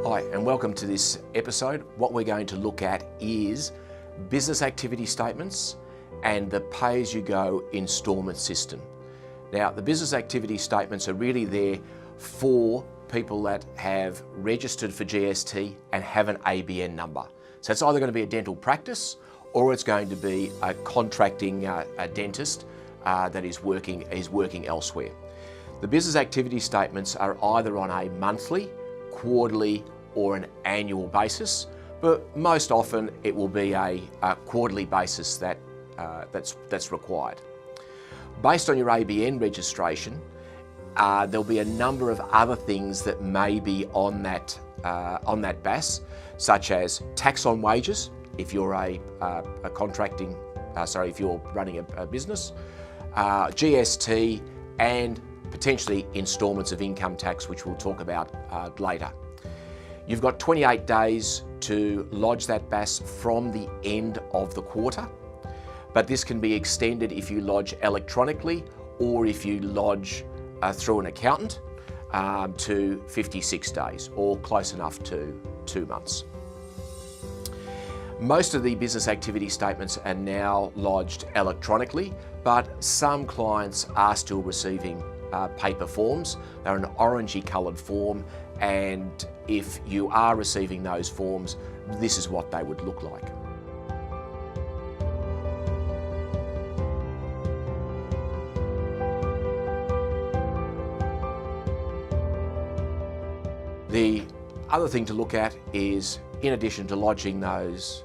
Hi, and welcome to this episode. What we're going to look at is business activity statements and the Pay-As-You-Go Instalment System. Now, the business activity statements are really there for people that have registered for GST and have an ABN number. So it's either going to be a dental practice or it's going to be a contracting a dentist that is working elsewhere. The business activity statements are either on a monthly, quarterly, or an annual basis, but most often it will be a quarterly basis that's required. Based on your ABN registration, there'll be a number of other things that may be on that BAS, such as tax on wages if you're if you're running a business, GST, and potentially instalments of income tax, which we'll talk about later. You've got 28 days to lodge that BAS from the end of the quarter, but this can be extended if you lodge electronically or if you lodge through an accountant to 56 days or close enough to 2 months. Most of the business activity statements are now lodged electronically, but some clients are still receiving paper forms. They're an orangey coloured form, and if you are receiving those forms, this is what they would look like. The other thing to look at is, in addition to lodging those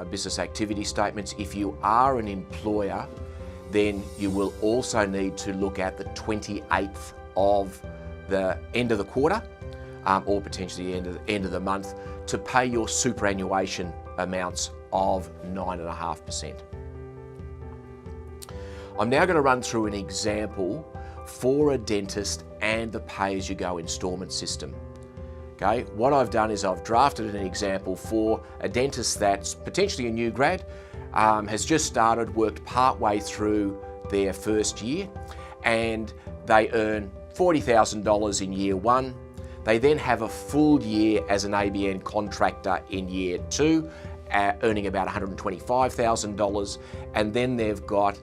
business activity statements, if you are an employer, then you will also need to look at the 28th of the end of the quarter or potentially end of the month to pay your superannuation amounts of 9.5%. I'm now going to run through an example for a dentist and the Pay-As-You-Go Instalment System. Okay, what I've done is I've drafted an example for a dentist that's potentially a new grad, has just started, worked part way through their first year, and they earn $40,000 in year one. They then have a full year as an ABN contractor in year two, earning about $125,000, and then they've got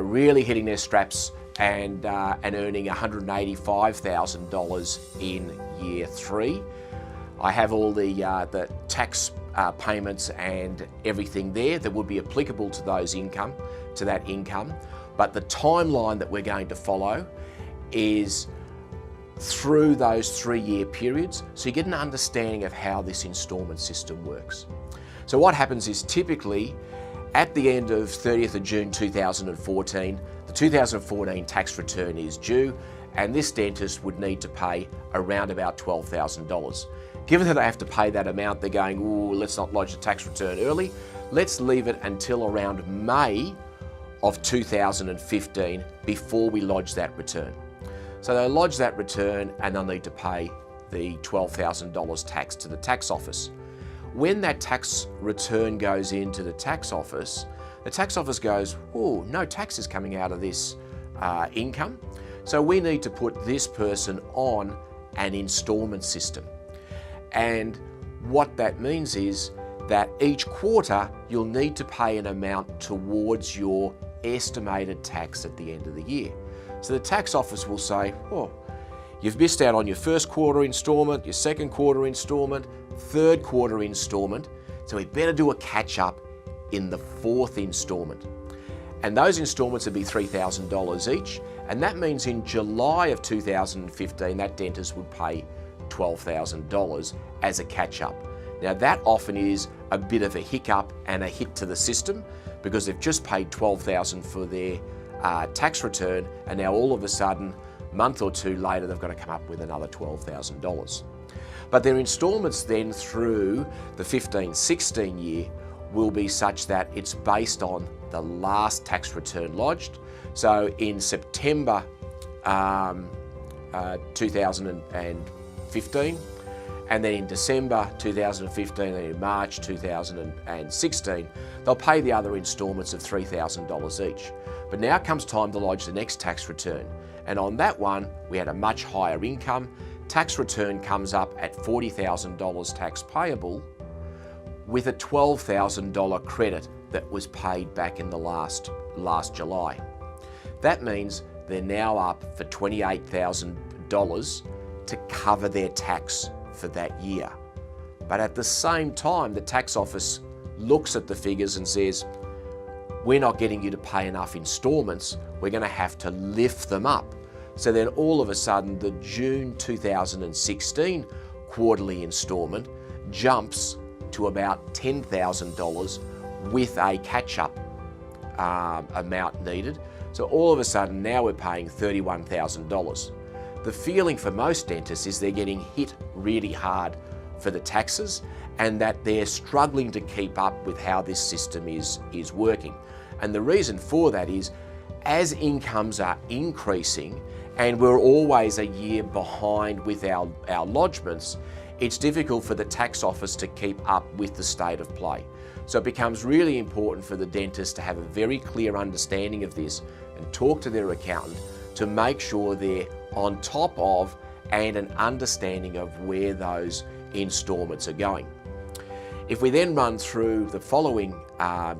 really hitting their straps and earning $185,000 in year three. I have all the tax payments and everything there that would be applicable to that income, but the timeline that we're going to follow is through those 3-year periods, so you get an understanding of how this instalment system works. So what happens is, typically at the end of 30th of June 2014, the 2014 tax return is due, and this dentist would need to pay around about $12,000. Given that they have to pay that amount, they're going, ooh, let's not lodge the tax return early. Let's leave it until around May of 2015 before we lodge that return. So they'll lodge that return and they'll need to pay the $12,000 tax to the tax office. When that tax return goes into the tax office goes, oh, no tax is coming out of this income. So we need to put this person on an instalment system. And what that means is that each quarter you'll need to pay an amount towards your estimated tax at the end of the year. So the tax office will say, oh, you've missed out on your first quarter instalment, your second quarter instalment, third quarter instalment, so we better do a catch up in the fourth instalment. And those instalments would be $3,000 each, and that means in July of 2015 that dentist would pay $12,000 as a catch up. Now that often is a bit of a hiccup and a hit to the system, because they've just paid $12,000 for their tax return, and now all of a sudden, a month or two later, they've got to come up with another $12,000. But their instalments then through the 15-16 year will be such that it's based on the last tax return lodged. So in September 2015, and then in December 2015 and in March 2016, they'll pay the other instalments of $3,000 each. But now comes time to lodge the next tax return. And on that one, we had a much higher income. tax return comes up at $40,000 tax payable with a $12,000 credit that was paid back in the last July. That means they're now up for $28,000 to cover their tax for that year. But at the same time, the tax office looks at the figures and says, we're not getting you to pay enough instalments, we're going to have to lift them up. So then all of a sudden, the June 2016 quarterly instalment jumps to about $10,000 with a catch-up amount needed. So all of a sudden now we're paying $31,000. The feeling for most dentists is they're getting hit really hard for the taxes and that they're struggling to keep up with how this system is working. And the reason for that is as incomes are increasing and we're always a year behind with our lodgements, it's difficult for the tax office to keep up with the state of play. So it becomes really important for the dentist to have a very clear understanding of this and talk to their accountant to make sure they're on top of and an understanding of where those instalments are going. If we then run through the following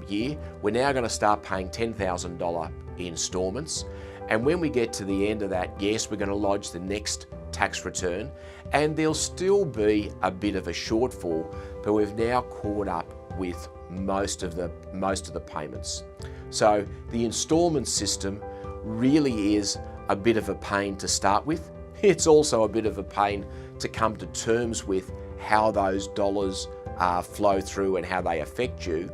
year, we're now going to start paying $10,000 instalments. And when we get to the end of that, yes, we're going to lodge the next tax return and there'll still be a bit of a shortfall, but we've now caught up with most of the payments. So the instalment system really is a bit of a pain to start with. It's also a bit of a pain to come to terms with how those dollars flow through and how they affect you.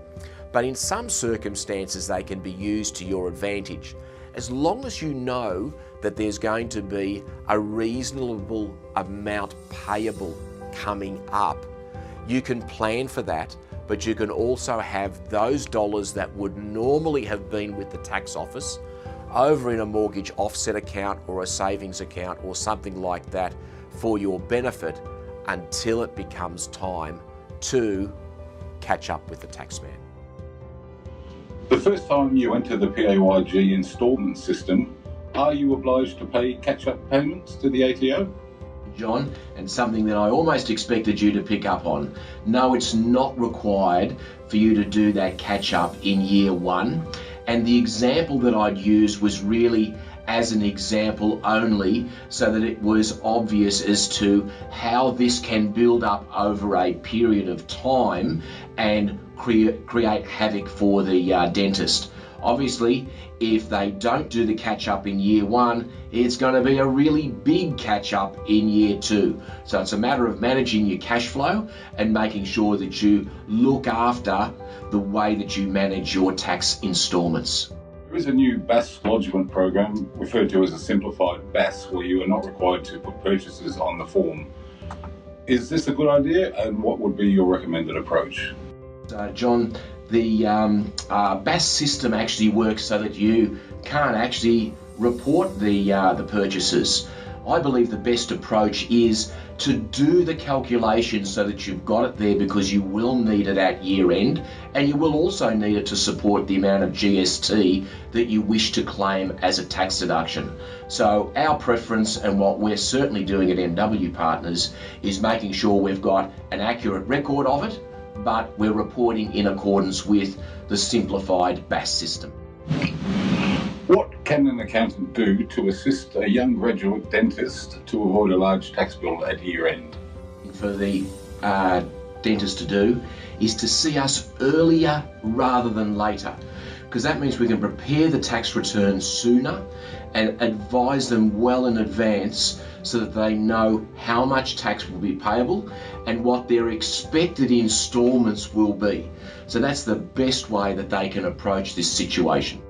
But in some circumstances, they can be used to your advantage. As long as you know that there's going to be a reasonable amount payable coming up, you can plan for that, but you can also have those dollars that would normally have been with the tax office over in a mortgage offset account or a savings account or something like that for your benefit until it becomes time to catch up with the taxman. The first time you enter the PAYG instalment system, are you obliged to pay catch-up payments to the ATO? John, and something that I almost expected you to pick up on. No, it's not required for you to do that catch-up in year one. And the example that I'd use was really as an example only so that it was obvious as to how this can build up over a period of time and create havoc for the dentist. Obviously, if they don't do the catch-up in year one, it's going to be a really big catch-up in year two. So it's a matter of managing your cash flow and making sure that you look after the way that you manage your tax instalments. There is a new BAS lodgement program referred to as a simplified BAS where you are not required to put purchases on the form. Is this a good idea, and what would be your recommended approach? John, the BAS system actually works so that you can't actually report the purchases. I believe the best approach is to do the calculation so that you've got it there, because you will need it at year end, and you will also need it to support the amount of GST that you wish to claim as a tax deduction. So our preference, and what we're certainly doing at MW Partners, is making sure we've got an accurate record of it, but we're reporting in accordance with the simplified BAS system. What can an accountant do to assist a young graduate dentist to avoid a large tax bill at year end? For the dentist to do is to see us earlier rather than later, because that means we can prepare the tax return sooner and advise them well in advance so that they know how much tax will be payable and what their expected instalments will be. So that's the best way that they can approach this situation.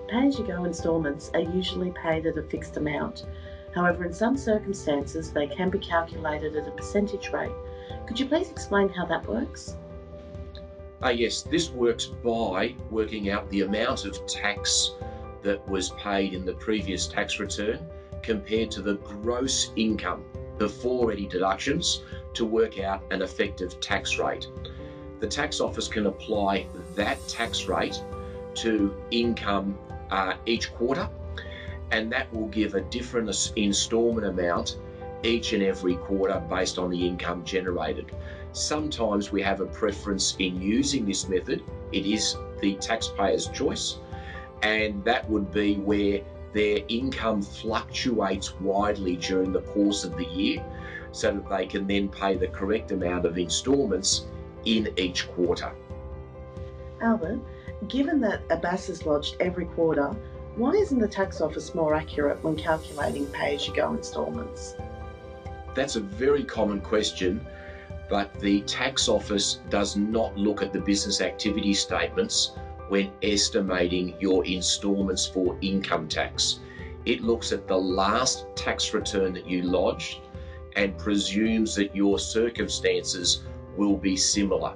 Pay-As-You-Go instalments are usually paid at a fixed amount. However, in some circumstances, they can be calculated at a percentage rate. Could you please explain how that works? Yes, this works by working out the amount of tax that was paid in the previous tax return compared to the gross income before any deductions to work out an effective tax rate. The tax office can apply that tax rate to income each quarter, and that will give a different instalment amount each and every quarter based on the income generated. Sometimes we have a preference in using this method. It is the taxpayer's choice, and that would be where their income fluctuates widely during the course of the year so that they can then pay the correct amount of instalments in each quarter. Albert, given that a BAS is lodged every quarter, why isn't the tax office more accurate when calculating pay-as-you-go instalments? That's a very common question, but the tax office does not look at the business activity statements when estimating your instalments for income tax. It looks at the last tax return that you lodged and presumes that your circumstances will be similar.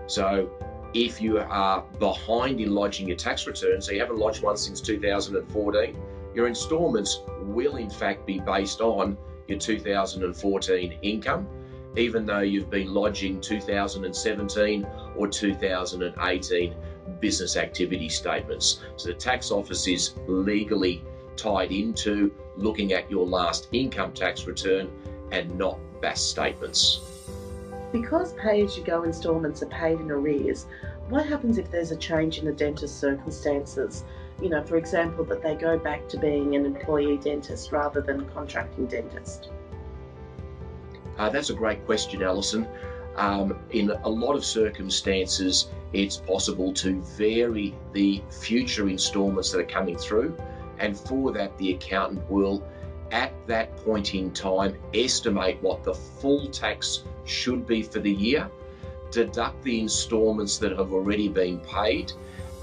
So if you are behind in lodging your tax return, so you haven't lodged one since 2014, your instalments will in fact be based on your 2014 income, even though you've been lodging 2017 or 2018 business activity statements. So the tax office is legally tied into looking at your last income tax return and not BAS statements. Because pay-as-you-go instalments are paid in arrears, what happens if there's a change in the dentist's circumstances? You know, for example, that they go back to being an employee dentist rather than a contracting dentist? That's a great question, Alison. In a lot of circumstances, it's possible to vary the future instalments that are coming through, and for that, the accountant will, at that point in time, estimate what the full tax should be for the year, deduct the instalments that have already been paid,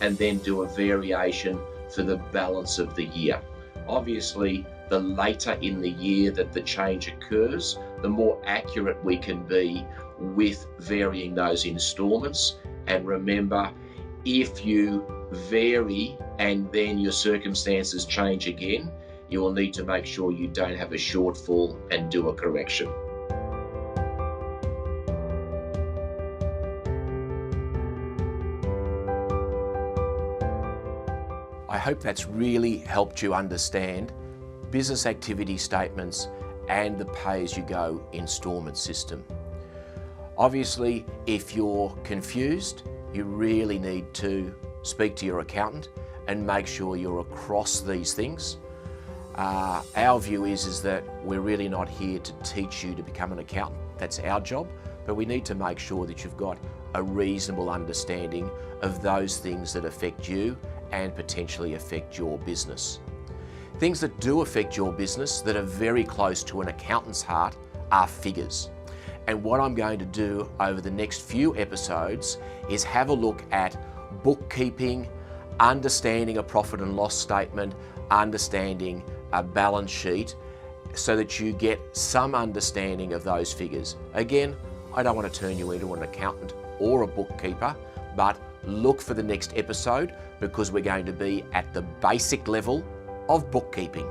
and then do a variation for the balance of the year. Obviously, the later in the year that the change occurs, the more accurate we can be with varying those instalments. And remember, if you vary and then your circumstances change again, you will need to make sure you don't have a shortfall and do a correction. I hope that's really helped you understand business activity statements and the pay-as-you-go instalment system. Obviously, if you're confused, you really need to speak to your accountant and make sure you're across these things. Our view is that we're really not here to teach you to become an accountant. That's our job, but we need to make sure that you've got a reasonable understanding of those things that affect you and potentially affect your business. Things that do affect your business that are very close to an accountant's heart are figures. And what I'm going to do over the next few episodes is have a look at bookkeeping, understanding a profit and loss statement, understanding a balance sheet, so that you get some understanding of those figures. Again, I don't want to turn you into an accountant or a bookkeeper, but look for the next episode because we're going to be at the basic level of bookkeeping.